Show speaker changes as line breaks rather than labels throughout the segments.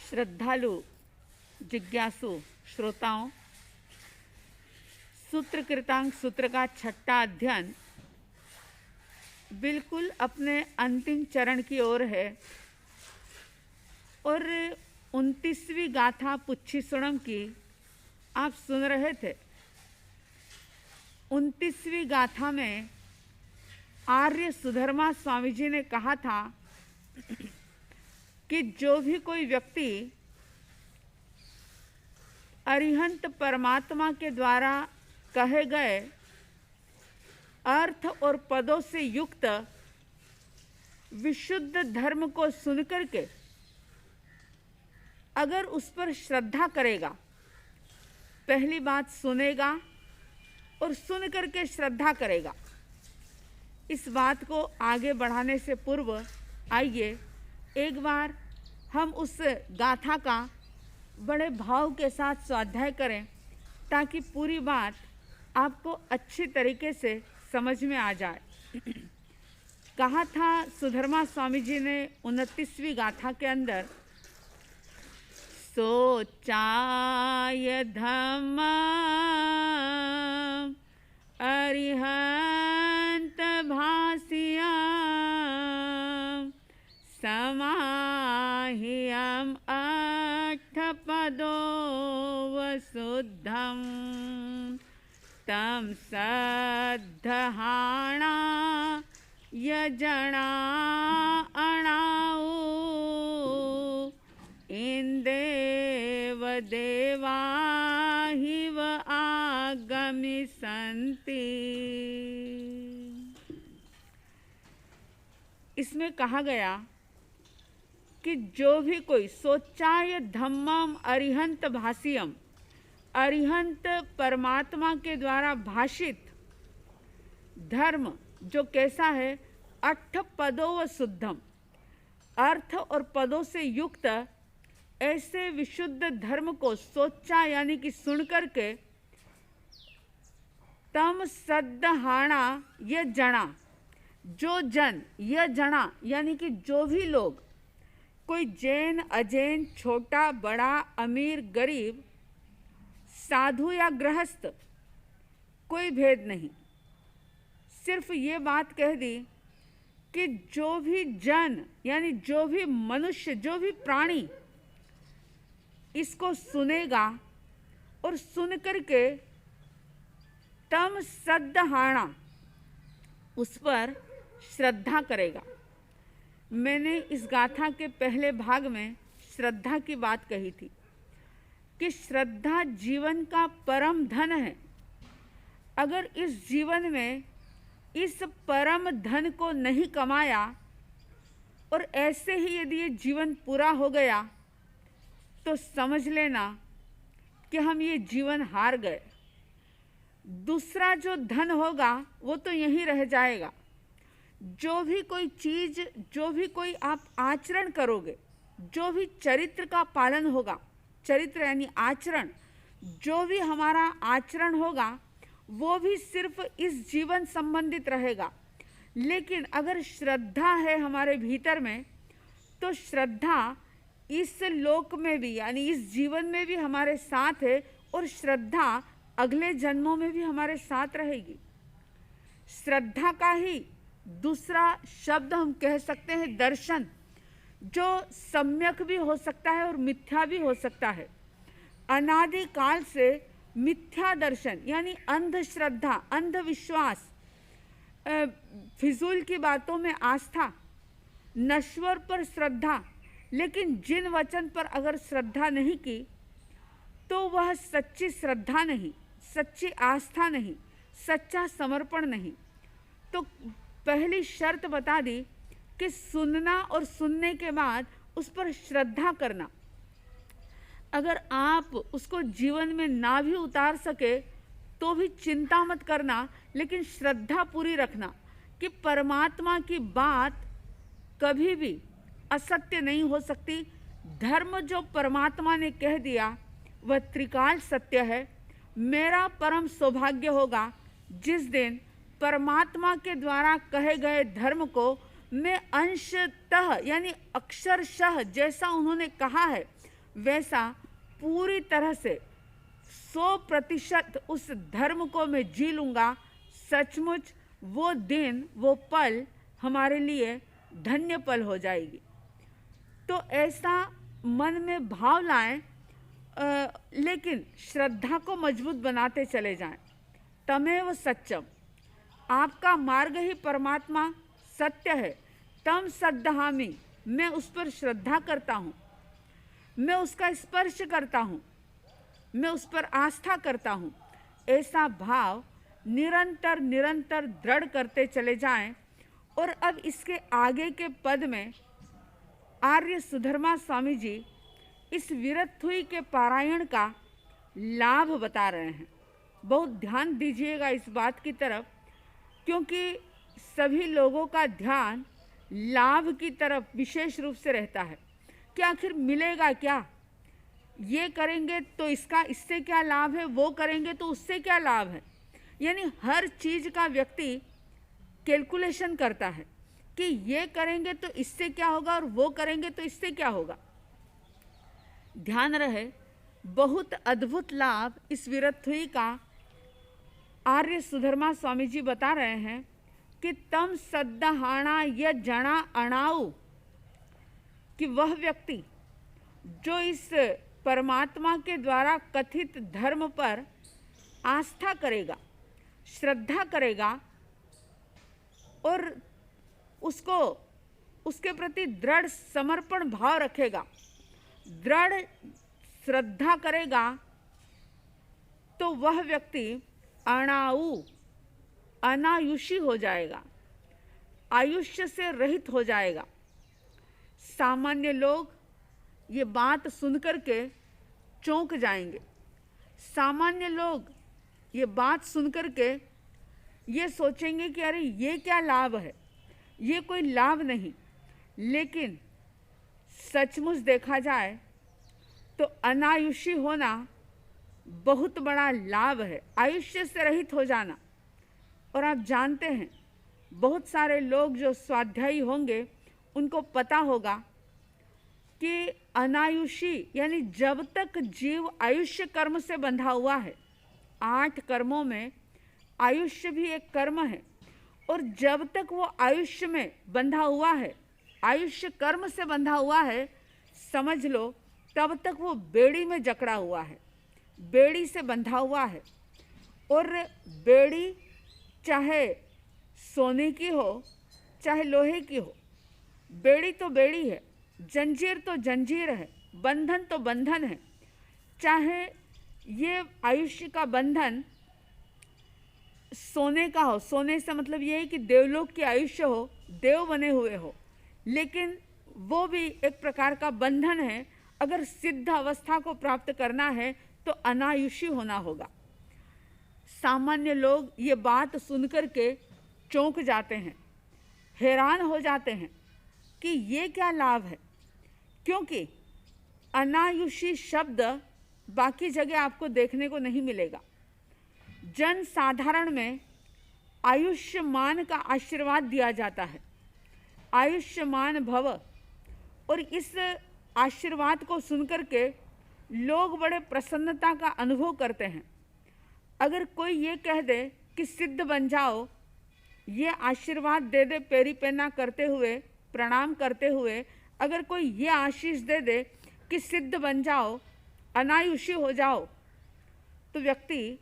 श्रद्धालु जिज्ञासु श्रोताओं, सूत्र कृतांक सूत्र का छठा अध्ययन बिल्कुल अपने अंतिम चरण की ओर है और 29वीं गाथा पुच्छीसुणम की आप सुन रहे थे। 29वीं गाथा में आर्य सुधर्मा स्वामी जी ने कहा था कि जो भी कोई व्यक्ति अरिहंत परमात्मा के द्वारा कहे गए अर्थ और पदों से युक्त विशुद्ध धर्म को सुनकर के अगर उस पर श्रद्धा करेगा, पहली बात सुनेगा और सुन करके श्रद्धा करेगा। इस बात को आगे बढ़ाने से पूर्व आइए एक बार हम उस गाथा का बड़े भाव के साथ स्वाध्याय करें ताकि पूरी बात आपको अच्छी तरीके से समझ में आ जाए। कहा था सुधर्मा स्वामी जी ने 29वीं गाथा के अंदर, सोचाय धम्म अरिहंत भाष्यम् समाह्यम् अष्टपदो वसुद्धम् तं सद्धहाणा यजना अणाऊ इंदेव देवा हिव आगमिसन्ति। इसमें कहा गया कि जो भी कोई सोचाय धम्मम अरिहंत भाष्यम्, अरिहंत परमात्मा के द्वारा भाषित धर्म जो कैसा है, अठ पदों व शुद्धम, अर्थ और पदों से युक्त ऐसे विशुद्ध धर्म को सोचा यानी कि सुन करके तम सद्धहाणा यह जना, जो जन, यह जना यानी कि जो भी लोग, कोई जैन अजैन, छोटा बड़ा, अमीर गरीब, साधु या गृहस्थ, कोई भेद नहीं, सिर्फ ये बात कह दी कि जो भी जन यानी जो भी मनुष्य, जो भी प्राणी इसको सुनेगा और सुन करके तम सद्धहाणा, उस पर श्रद्धा करेगा। मैंने इस गाथा के पहले भाग में श्रद्धा की बात कही थी कि श्रद्धा जीवन का परम धन है। अगर इस जीवन में इस परम धन को नहीं कमाया और ऐसे ही यदि ये जीवन पूरा हो गया तो समझ लेना कि हम ये जीवन हार गए। दूसरा जो धन होगा वो तो यहीं रह जाएगा। जो भी कोई चीज़, जो भी कोई आप आचरण करोगे, जो भी चरित्र का पालन होगा, चरित्र यानी आचरण, जो भी हमारा आचरण होगा वो भी सिर्फ इस जीवन संबंधित रहेगा। लेकिन अगर श्रद्धा है हमारे भीतर में तो श्रद्धा इस लोक में भी यानी इस जीवन में भी हमारे साथ है और श्रद्धा अगले जन्मों में भी हमारे साथ रहेगी। श्रद्धा का ही दूसरा शब्द हम कह सकते हैं दर्शन, जो सम्यक भी हो सकता है और मिथ्या भी हो सकता है। अनादि काल से मिथ्या दर्शन यानी अंधश्रद्धा, अंधविश्वास, फिजूल की बातों में आस्था, नश्वर पर श्रद्धा, लेकिन जिन वचन पर अगर श्रद्धा नहीं की तो वह सच्ची श्रद्धा नहीं, सच्ची आस्था नहीं, सच्चा समर्पण नहीं। तो पहली शर्त बता दी कि सुनना और सुनने के बाद उस पर श्रद्धा करना। अगर आप उसको जीवन में ना भी उतार सके तो भी चिंता मत करना, लेकिन श्रद्धा पूरी रखना कि परमात्मा की बात कभी भी असत्य नहीं हो सकती। धर्म जो परमात्मा ने कह दिया वह त्रिकाल सत्य है। मेरा परम सौभाग्य होगा जिस दिन परमात्मा के द्वारा कहे गए धर्म को मैं अंशतः यानी अक्षरशः जैसा उन्होंने कहा है वैसा पूरी तरह से 100% उस धर्म को मैं जी लूँगा, सचमुच वो दिन, वो पल हमारे लिए धन्य पल हो जाएगी। तो ऐसा मन में भाव लाएं, लेकिन श्रद्धा को मजबूत बनाते चले जाएं। तमेव सत्यम, आपका मार्ग ही परमात्मा सत्य है। तम सद्दहामि, मैं उस पर श्रद्धा करता हूँ, मैं उसका स्पर्श करता हूँ, मैं उस पर आस्था करता हूँ। ऐसा भाव निरंतर निरंतर दृढ़ करते चले जाएं। और अब इसके आगे के पद में आर्य सुधर्मा स्वामी जी इस विरथुई के पारायण का लाभ बता रहे हैं। बहुत ध्यान दीजिएगा इस बात की तरफ, क्योंकि सभी लोगों का ध्यान लाभ की तरफ विशेष रूप से रहता है कि आखिर मिलेगा क्या, ये करेंगे तो इससे क्या लाभ है, वो करेंगे तो उससे क्या लाभ है। यानी हर चीज़ का व्यक्ति कैलकुलेशन करता है कि ये करेंगे तो इससे क्या होगा और वो करेंगे तो इससे क्या होगा। ध्यान रहे, बहुत अद्भुत लाभ इस विरथुई का आर्य सुधर्मा स्वामी जी बता रहे हैं कि तम सद्दहाणा य जणा अणाऊ, कि वह व्यक्ति जो इस परमात्मा के द्वारा कथित धर्म पर आस्था करेगा, श्रद्धा करेगा और उसको उसके प्रति दृढ़ समर्पण भाव रखेगा, दृढ़ श्रद्धा करेगा, तो वह व्यक्ति अणाऊ, अनायुषी हो जाएगा, आयुष्य से रहित हो जाएगा। सामान्य लोग ये बात सुनकर के चौंक जाएंगे। सामान्य लोग ये बात सुनकर के ये सोचेंगे कि अरे ये क्या लाभ है, ये कोई लाभ नहीं। लेकिन सचमुच देखा जाए तो अनायुषी होना बहुत बड़ा लाभ है, आयुष्य से रहित हो जाना। और आप जानते हैं, बहुत सारे लोग जो स्वाध्यायी होंगे उनको पता होगा कि अनायुषी यानी जब तक जीव आयुष्य कर्म से बंधा हुआ है, 8 कर्मों में आयुष्य भी एक कर्म है, और जब तक वो आयुष्य में बंधा हुआ है, आयुष्य कर्म से बंधा हुआ है, समझ लो तब तक वो बेड़ी में जकड़ा हुआ है, बेड़ी से बंधा हुआ है। और बेड़ी चाहे सोने की हो चाहे लोहे की हो, बेड़ी तो बेड़ी है, जंजीर तो जंजीर है, बंधन तो बंधन है। चाहे ये आयुष्य का बंधन सोने का हो, सोने से मतलब ये है कि देवलोक की आयुष्य हो, देव बने हुए हो, लेकिन वो भी एक प्रकार का बंधन है। अगर सिद्ध अवस्था को प्राप्त करना है तो अनायुषी होना होगा। सामान्य लोग ये बात सुनकर के चौंक जाते हैं, हैरान हो जाते हैं कि ये क्या लाभ है, क्योंकि अनायुषी शब्द बाकी जगह आपको देखने को नहीं मिलेगा। जन साधारण में आयुष्मान का आशीर्वाद दिया जाता है, आयुष्मान भव, और इस आशीर्वाद को सुनकर के लोग बड़े प्रसन्नता का अनुभव करते हैं। अगर कोई ये कह दे कि सिद्ध बन जाओ, ये आशीर्वाद दे दे, पैरी पैना करते हुए, प्रणाम करते हुए, अगर कोई ये आशीष दे दे कि सिद्ध बन जाओ, अनायुषी हो जाओ, तो व्यक्ति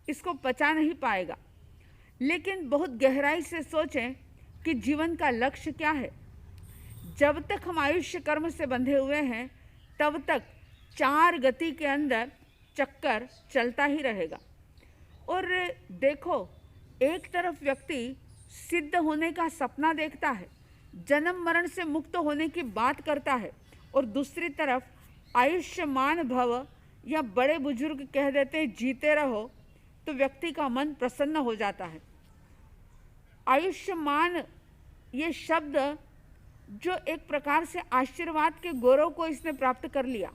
इसको पचा नहीं पाएगा। लेकिन बहुत गहराई से सोचें कि जीवन का लक्ष्य क्या है। जब तक हम आयुष्य कर्म से बंधे हुए हैं, तब तक 4 गति के अंदर चक्कर चलता ही रहेगा। और देखो, एक तरफ व्यक्ति सिद्ध होने का सपना देखता है, जन्म मरण से मुक्त होने की बात करता है, और दूसरी तरफ आयुष्मान भव या बड़े बुजुर्ग कह देते हैं जीते रहो, तो व्यक्ति का मन प्रसन्न हो जाता है। आयुष्मान ये शब्द जो एक प्रकार से आशीर्वाद के गौरव को इसने प्राप्त कर लिया,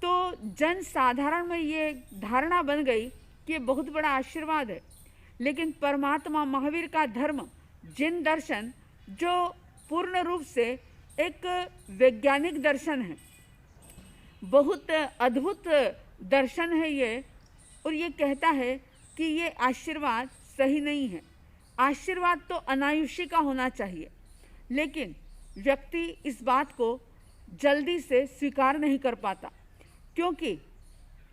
तो जन साधारण में ये धारणा बन गई कि ये बहुत बड़ा आशीर्वाद है। लेकिन परमात्मा महावीर का धर्म, जिन दर्शन, जो पूर्ण रूप से एक वैज्ञानिक दर्शन है, बहुत अद्भुत दर्शन है ये, और ये कहता है कि ये आशीर्वाद सही नहीं है। आशीर्वाद तो अनायुष्य का होना चाहिए, लेकिन व्यक्ति इस बात को जल्दी से स्वीकार नहीं कर पाता, क्योंकि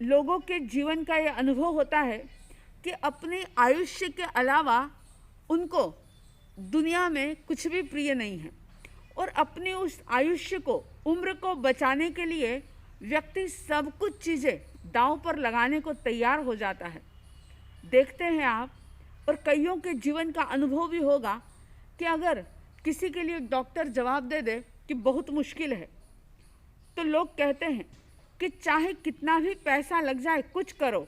लोगों के जीवन का ये अनुभव होता है कि अपने आयुष्य के अलावा उनको दुनिया में कुछ भी प्रिय नहीं है, और अपने उस आयुष्य को, उम्र को बचाने के लिए व्यक्ति सब कुछ चीज़ें दांव पर लगाने को तैयार हो जाता है। देखते हैं आप, और कईयों के जीवन का अनुभव भी होगा कि अगर किसी के लिए डॉक्टर जवाब दे दे कि बहुत मुश्किल है, तो लोग कहते हैं कि चाहे कितना भी पैसा लग जाए, कुछ करो,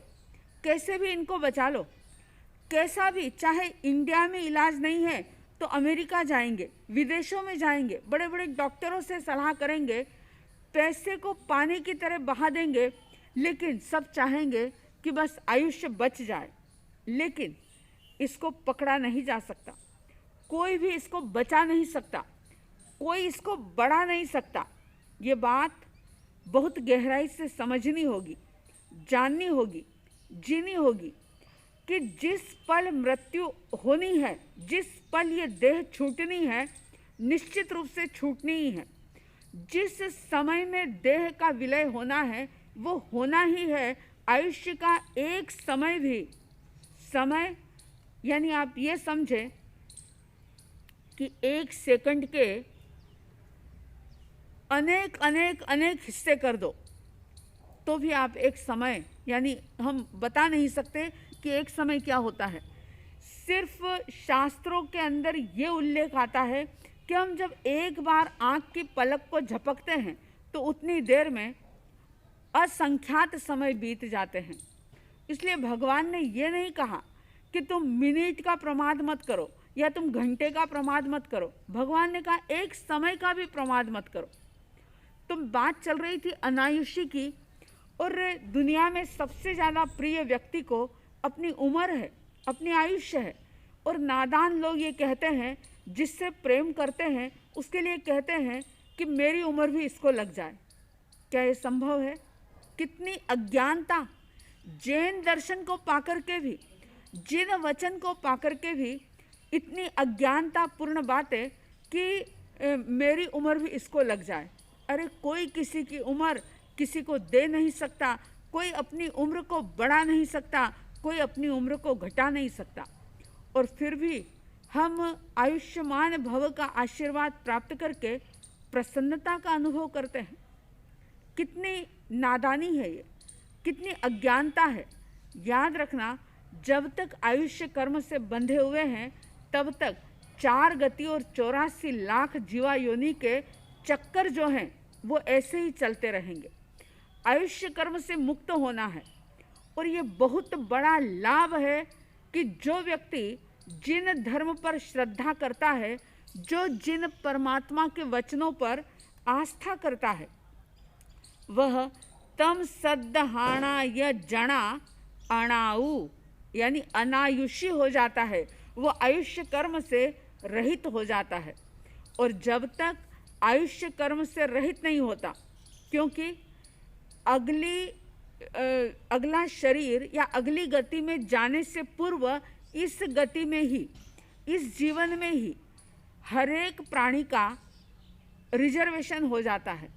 कैसे भी इनको बचा लो, कैसा भी, चाहे इंडिया में इलाज नहीं है तो अमेरिका जाएंगे, विदेशों में जाएंगे, बड़े बड़े डॉक्टरों से सलाह करेंगे, पैसे को पानी की तरह बहा देंगे, लेकिन सब चाहेंगे कि बस आयुष्य बच जाए। लेकिन इसको पकड़ा नहीं जा सकता, कोई भी इसको बचा नहीं सकता, कोई इसको बढ़ा नहीं सकता। ये बात बहुत गहराई से समझनी होगी, जाननी होगी, जीनी होगी कि जिस पल मृत्यु होनी है, जिस पल ये देह छूटनी है, निश्चित रूप से छूटनी ही है। जिस समय में देह का विलय होना है वो होना ही है। आयुष्य का एक समय भी, समय यानी आप ये समझें कि एक सेकंड के अनेक अनेक अनेक हिस्से कर दो तो भी आप एक समय, यानी हम बता नहीं सकते कि एक समय क्या होता है। सिर्फ शास्त्रों के अंदर ये उल्लेख आता है कि हम जब एक बार आँख की पलक को झपकते हैं तो उतनी देर में असंख्यात समय बीत जाते हैं। इसलिए भगवान ने ये नहीं कहा कि तुम मिनट का प्रमाद मत करो या तुम घंटे का प्रमाद मत करो। भगवान ने कहा एक समय का भी प्रमाद मत करो। तो बात चल रही थी अनायुष्य की, और दुनिया में सबसे ज़्यादा प्रिय व्यक्ति को अपनी उम्र है, अपनी आयुष्य है। और नादान लोग ये कहते हैं, जिससे प्रेम करते हैं उसके लिए कहते हैं कि मेरी उम्र भी इसको लग जाए। क्या ये संभव है? कितनी अज्ञानता! जैन दर्शन को पाकर के भी, जिन वचन को पाकर के भी इतनी अज्ञानता पूर्ण बातें कि मेरी उम्र भी इसको लग जाए। अरे कोई किसी की उम्र किसी को दे नहीं सकता, कोई अपनी उम्र को बढ़ा नहीं सकता, कोई अपनी उम्र को घटा नहीं सकता। और फिर भी हम आयुष्मान भव का आशीर्वाद प्राप्त करके प्रसन्नता का अनुभव करते हैं। कितनी नादानी है ये, कितनी अज्ञानता है। याद रखना, जब तक आयुष्य कर्म से बंधे हुए हैं तब तक 4 गति और 84 लाख जीवा योनि के चक्कर जो हैं वो ऐसे ही चलते रहेंगे। आयुष्य कर्म से मुक्त होना है, और ये बहुत बड़ा लाभ है कि जो व्यक्ति जिन धर्म पर श्रद्धा करता है, जो जिन परमात्मा के वचनों पर आस्था करता है, वह तम सद्दहाणा य जणा अणाऊ यानी अनायुषी हो जाता है। वो आयुष्य कर्म से रहित हो जाता है। और जब तक आयुष्य कर्म से रहित नहीं होता, क्योंकि अगला शरीर या अगली गति में जाने से पूर्व इस गति में ही, इस जीवन में ही हर एक प्राणी का रिजर्वेशन हो जाता है।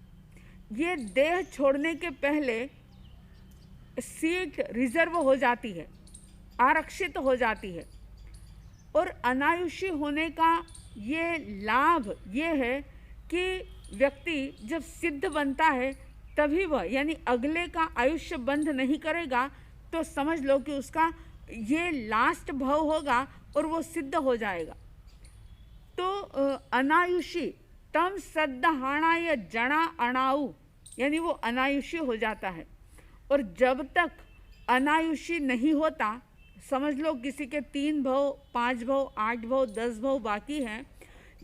ये देह छोड़ने के पहले सीट रिजर्व हो जाती है, आरक्षित हो जाती है। और अनायुषी होने का ये लाभ ये है कि व्यक्ति जब सिद्ध बनता है तभी वह, यानी अगले का आयुष्य बंध नहीं करेगा, तो समझ लो कि उसका ये लास्ट भव होगा और वो सिद्ध हो जाएगा। तो अनायुषी तम सद्दहाणा या जणा अणाऊ यानी वो अनायुषी हो जाता है। और जब तक अनायुषी नहीं होता, समझ लो किसी के 3 भव, 5 भव, 8 भव, 10 भव बाकी हैं,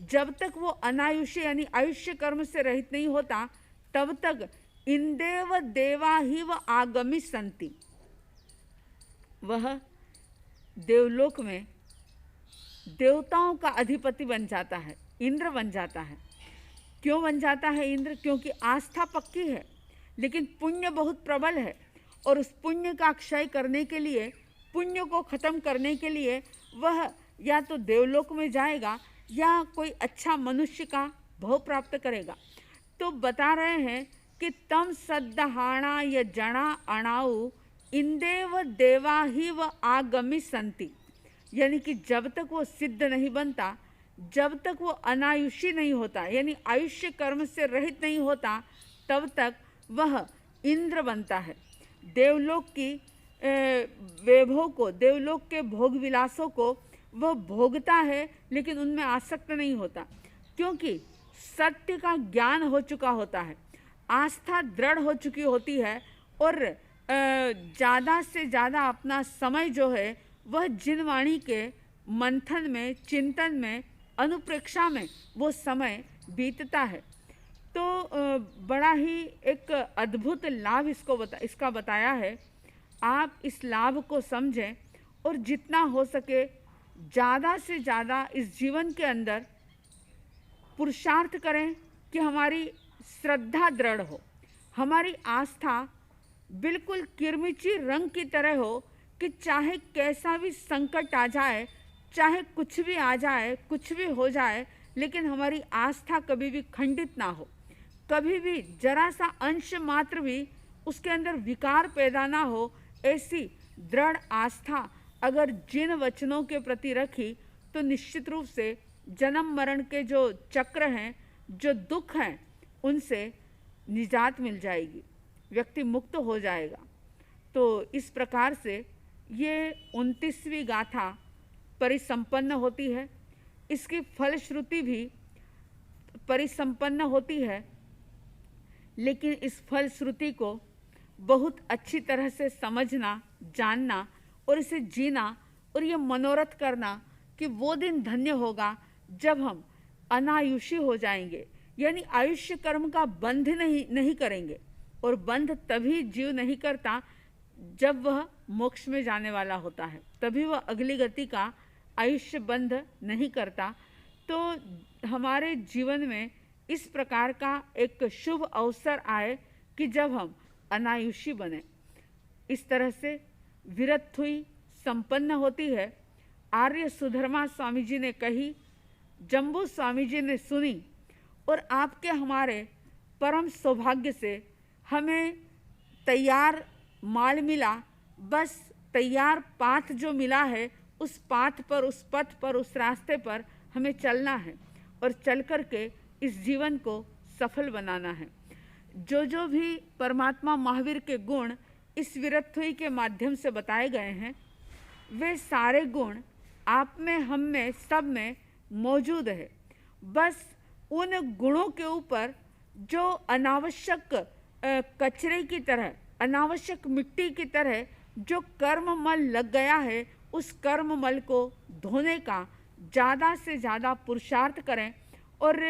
जब तक वो अनायुषी यानी आयुष्य कर्म से रहित नहीं होता, तब तक इंदेव देवा ही व आगमी संति, वह देवलोक में देवताओं का अधिपति बन जाता है, इंद्र बन जाता है। क्यों बन जाता है इंद्र? क्योंकि आस्था पक्की है। लेकिन पुण्य बहुत प्रबल है और उस पुण्य का क्षय करने के लिए, पुण्य को खत्म करने के लिए वह या तो देवलोक में जाएगा या कोई अच्छा मनुष्य का भव प्राप्त करेगा। तो बता रहे हैं कि तम सद्दहाणा य जणा अणाऊ इंदेव देवा ही व आगमी संति, यानी कि जब तक वो सिद्ध नहीं बनता, जब तक वो अनायुषी नहीं होता, यानी आयुष्य कर्म से रहित नहीं होता, तब तक वह इंद्र बनता है। देवलोक की वैभव को, देवलोक के भोग विलासों को वह भोगता है, लेकिन उनमें आसक्त नहीं होता, क्योंकि सत्य का ज्ञान हो चुका होता है, आस्था दृढ़ हो चुकी होती है और ज़्यादा से ज़्यादा अपना समय जो है वह जिनवाणी के मंथन में, चिंतन में, अनुप्रेक्षा में वो समय बीतता है। तो बड़ा ही एक अद्भुत लाभ इसका बताया है। आप इस लाभ को समझें और जितना हो सके ज़्यादा से ज़्यादा इस जीवन के अंदर पुरुषार्थ करें कि हमारी श्रद्धा दृढ़ हो, हमारी आस्था बिल्कुल किरमिची रंग की तरह हो कि चाहे कैसा भी संकट आ जाए, चाहे कुछ भी आ जाए, कुछ भी हो जाए, लेकिन हमारी आस्था कभी भी खंडित ना हो, कभी भी जरा सा अंश मात्र भी उसके अंदर विकार पैदा ना हो। ऐसी दृढ़ आस्था अगर जिन वचनों के प्रति रखी तो निश्चित रूप से जन्म मरण के जो चक्र हैं, जो दुख हैं, उनसे निजात मिल जाएगी, व्यक्ति मुक्त हो जाएगा। तो इस प्रकार से ये 29वीं गाथा परिसंपन्न होती है। इसकी फलश्रुति भी परिसंपन्न होती है, लेकिन इस फलश्रुति को बहुत अच्छी तरह से समझना, जानना और इसे जीना और ये मनोरथ करना कि वो दिन धन्य होगा जब हम अनायुषी हो जाएंगे, यानी आयुष्य कर्म का बंध नहीं करेंगे। और बंध तभी जीव नहीं करता जब वह मोक्ष में जाने वाला होता है, तभी वह अगली गति का आयुष्य बंध नहीं करता। तो हमारे जीवन में इस प्रकार का एक शुभ अवसर आए कि जब हम अनायुषी बने। इस तरह से विरत्थुई संपन्न होती है। आर्य सुधर्मा स्वामी जी ने कही, जम्बू स्वामी जी ने सुनी और आपके हमारे परम सौभाग्य से हमें तैयार माल मिला। बस तैयार पाथ जो मिला है, उस पाथ पर, उस पथ पर, उस रास्ते पर हमें चलना है और चल कर के इस जीवन को सफल बनाना है। जो भी परमात्मा महावीर के गुण इस विरत्थुई के माध्यम से बताए गए हैं, वे सारे गुण आप में, हम में, सब में मौजूद है। बस उन गुणों के ऊपर जो अनावश्यक कचरे की तरह, अनावश्यक मिट्टी की तरह जो कर्म मल लग गया है, उस कर्म मल को धोने का ज़्यादा से ज़्यादा पुरुषार्थ करें और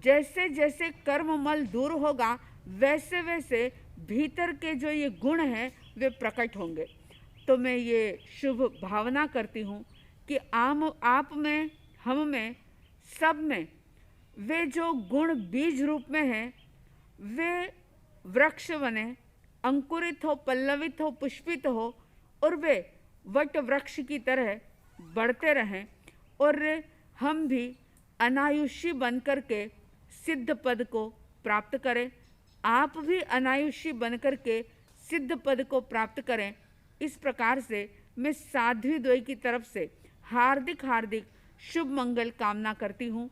जैसे जैसे कर्म मल दूर होगा, वैसे वैसे भीतर के जो ये गुण हैं वे प्रकट होंगे। तो मैं ये शुभ भावना करती हूँ कि आप में, हम में, सब में वे जो गुण बीज रूप में हैं, वे वृक्ष बने, अंकुरित हो, पल्लवित हो, पुष्पित हो और वे वट वृक्ष की तरह बढ़ते रहें और हम भी अनायुषी बन कर के सिद्ध पद को प्राप्त करें। आप भी अनायुषी बन कर के सिद्ध पद को प्राप्त करें। इस प्रकार से मैं साध्वी द्वय की तरफ से हार्दिक हार्दिक शुभ मंगल कामना करती हूँ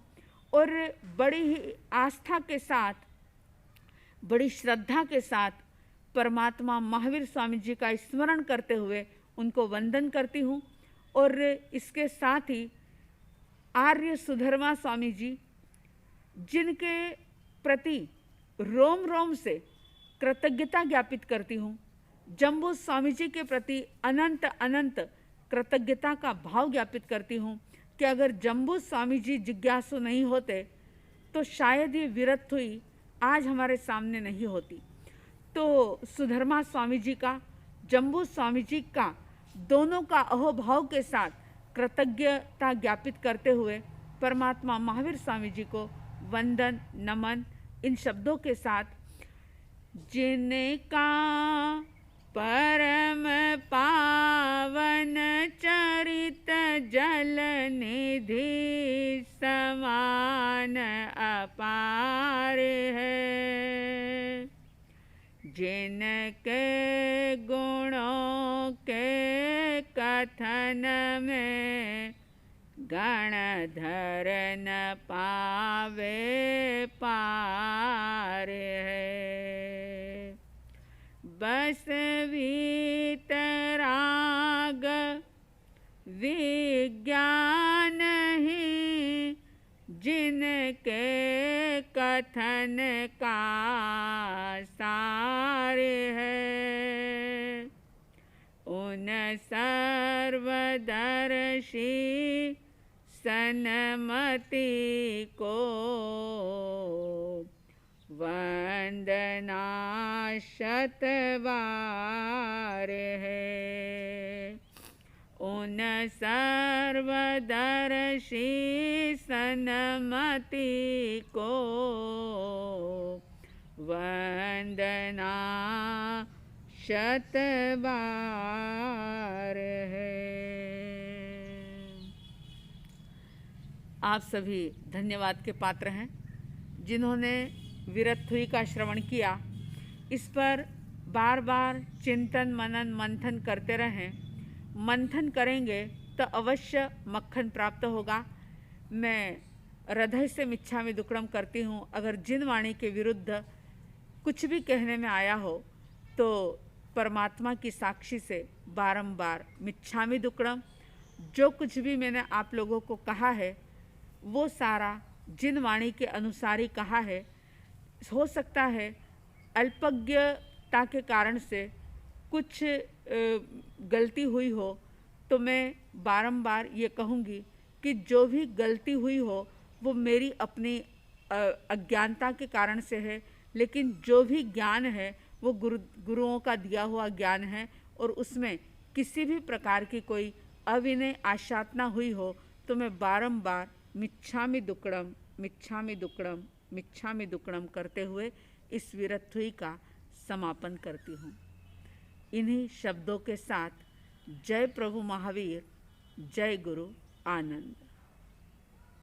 और बड़ी ही आस्था के साथ, बड़ी श्रद्धा के साथ परमात्मा महावीर स्वामी जी का स्मरण करते हुए उनको वंदन करती हूँ। और इसके साथ ही आर्य सुधर्मा स्वामी जी, जिनके प्रति रोम रोम से कृतज्ञता ज्ञापित करती हूँ, जम्बू स्वामी जी के प्रति अनंत अनंत कृतज्ञता का भाव ज्ञापित करती हूँ कि अगर जम्बू स्वामी जी जिज्ञासु नहीं होते तो शायद ये विरत्थुई आज हमारे सामने नहीं होती। तो सुधर्मा स्वामी जी का, जम्बू स्वामी जी का, दोनों का अहोभाव के साथ कृतज्ञता ज्ञापित करते हुए परमात्मा महावीर स्वामी जी को वंदन, नमन इन शब्दों के साथ जिनका परम पावन चरित जल निधि समान अपार है। जिनके गुणों के कथन में गणधर न पावे पार है। बस वीतराग विज्ञान ही जिनके कथन का सार है। उन सर्वदर्शी सन्मति को वंदना शतबार है। उन सर्वदर्शी सन्मति को वंदना शतबार है। आप सभी धन्यवाद के पात्र हैं जिन्होंने वीरथुई का श्रवण किया। इस पर बार बार चिंतन मनन मंथन करते रहें। मंथन करेंगे तो अवश्य मक्खन प्राप्त होगा। मैं हृदय से मिच्छामि दुक्कडम करती हूँ। अगर जिन वाणी के विरुद्ध कुछ भी कहने में आया हो तो परमात्मा की साक्षी से बारंबार मिच्छामि दुक्कडम। जो कुछ भी मैंने आप लोगों को कहा है वो सारा जिन वाणी के अनुसार ही कहा है। हो सकता है अल्पज्ञता के कारण से कुछ गलती हुई हो तो मैं बारंबार ये कहूँगी कि जो भी गलती हुई हो वो मेरी अपनी अज्ञानता के कारण से है। लेकिन जो भी ज्ञान है वो गुरुओं का दिया हुआ ज्ञान है और उसमें किसी भी प्रकार की कोई अविनय आशातना हुई हो तो मैं बारंबार मिच्छामि दुक्कडम मिच्छामि दुक्कडम मिच्छामि दुक्कडम करते हुए इस वीरथुई का समापन करती हूँ। इन्हीं शब्दों के साथ जय प्रभु महावीर, जय गुरु आनंद।